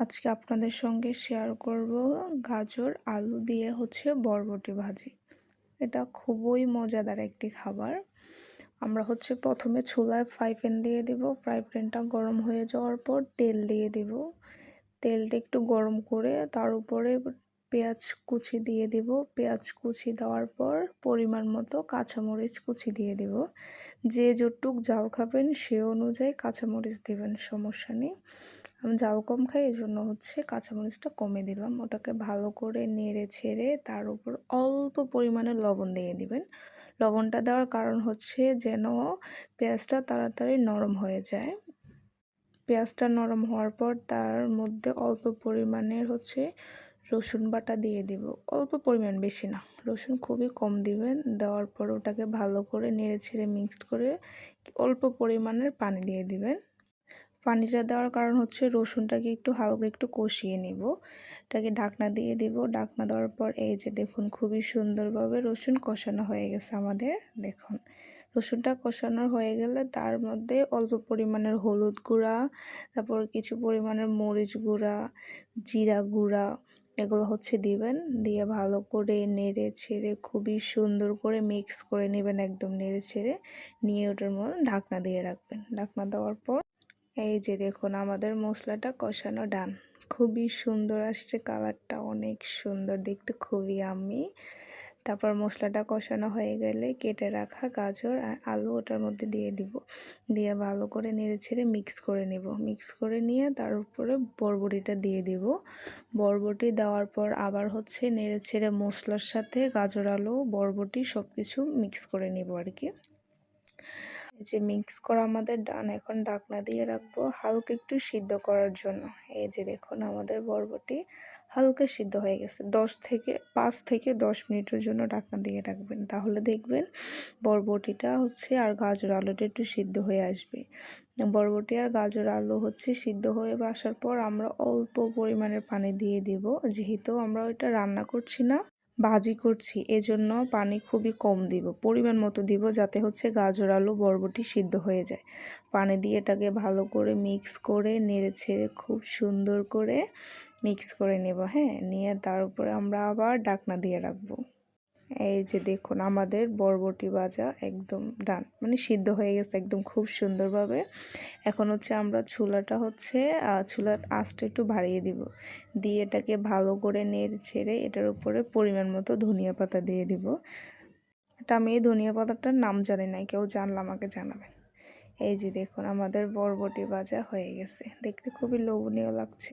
আজকে আপনাদের সঙ্গে শেয়ার করব গাজর আলু দিয়ে বরবটি ভাজি। এটা খুবই মজাদার একটি খাবার। আমরা প্রথমে চুলায় ফ্রাই প্যান দিয়ে দিব। ফ্রাই প্যানটা গরম হয়ে যাওয়ার পর তেল দিয়ে দিব। তেলটা একটু গরম করে তার উপরে পেঁয়াজ কুচি দিয়ে দিব। পেঁয়াজ কুচি দেওয়ার পর পরিমাণ মতো কাঁচামরিচ কুচি দিয়ে দিব। যে যতটুক ঝাল খাবেন সে অনুযায়ী কাঁচামরিচ দিবেন, সমস্যা নেই। আমি ঝাল কম খাই, এই জন্য কাঁচামরিচটা কমে দিলাম। ওটাকে ভালো করে নেড়ে ছেড়ে তার উপর অল্প পরিমাণে লবণ দিয়ে দিবেন। লবণটা দেওয়ার কারণ যেন পেঁয়াজটা তাড়াতাড়ি নরম হয়ে যায়। পেঁয়াজটা নরম হওয়ার পর তার মধ্যে অল্প পরিমাণের রসুন বাটা দিয়ে দিব। অল্প পরিমাণ, বেশি না, রসুন খুবই কম দিবেন। দেওয়ার পর ওটাকে ভালো করে নেড়ে ছেড়ে মিক্সড করে অল্প পরিমাণের পানি দিয়ে দিবেন। পানিটা দেওয়ার কারণ রসুনটাকে একটু হালকা একটু কষিয়ে নিব। এটাকে ঢাকনা দিয়ে দিব। ঢাকনা দেওয়ার পর এই যে দেখুন, খুবই সুন্দরভাবে রসুন কষানো হয়ে গেছে আমাদের। দেখুন, রসুনটা কষানো হয়ে গেলে তার মধ্যে অল্প পরিমাণের হলুদ গুঁড়া, তারপর কিছু পরিমাণের মরিচ গুঁড়া, জিরা গুঁড়া, এগুলো দিবেন। দিয়ে ভালো করে নেড়ে ছেড়ে খুবই সুন্দর করে মিক্স করে নেবেন। একদম নেড়ে ছেড়ে নিয়ে ওটার মধ্যে ঢাকনা দিয়ে রাখবেন। ঢাকনা দেওয়ার পর এই যে দেখুন, আমাদের মশলাটা কষানো ডান। খুবই সুন্দর আসছে, কালারটা অনেক সুন্দর, দেখতে খুবই আমি। তারপর মশলাটা কষানো হয়ে গেলে কেটে রাখা গাজর আর আলু ওটার মধ্যে দিয়ে দিব। দিয়ে ভালো করে নেড়ে ছেড়ে মিক্স করে নেব। মিক্স করে নিয়ে তার উপরে বরবটিটা দিয়ে দিব। বরবটি দেওয়ার পর আবার নেড়ে ছেড়ে মশলার সাথে গাজর আলু বরবটি সব কিছু মিক্স করে নেব আর কি। যে মিক্স করা আমাদের ডান। এখন ঢাকনা দিয়ে রাখবো হালকা একটু সিদ্ধ করার জন্য। এই যে দেখুন, আমাদের বরবটি হালকা সিদ্ধ হয়ে গেছে। 5 থেকে 10 মিনিটের জন্য ঢাকনা দিয়ে রাখবেন, তাহলে দেখবেন বরবটিটা আর গাজর আলুটা একটু সিদ্ধ হয়ে আসবে। বরবটি আর গাজর আলু সিদ্ধ হয়ে আসার পর আমরা অল্প পরিমাণের পানি দিয়ে দিব। যেহেতু আমরা ওইটা রান্না করছি না, ভাজি করছি, এজন্য পানি খুবই কম দিব, পরিমাণ মতো দিব, যাতে গাজর আলু বরবটি সিদ্ধ হয়ে যায়। পানি দিয়ে এটাকে ভালো করে মিক্স করে নেড়ে ছেড়ে খুব সুন্দর করে মিক্স করে নেব। হ্যাঁ, নিয়ে তার উপরে আমরা আবার ঢাকনা দিয়ে রাখবো। এই যে দেখুন, আমাদের বরবটি ভাজা একদম ডান, মানে সিদ্ধ হয়ে গেছে একদম খুব সুন্দরভাবে। এখন আমরা চুলার আঁচটা একটু বাড়িয়ে দিব। দিয়ে এটাকে ভালো করে নেড়ে ছেড়ে এটার উপরে পরিমাণ মতো ধনিয়া পাতা দিয়ে দিব। এটা আমি এই ধনিয়া পাতাটার নাম জানি না, কেউ জানলে আমাকে জানাবেন। এই যে দেখুন, আমাদের বরবটি ভাজা হয়ে গেছে, দেখতে খুবই লোভনীয় লাগছে।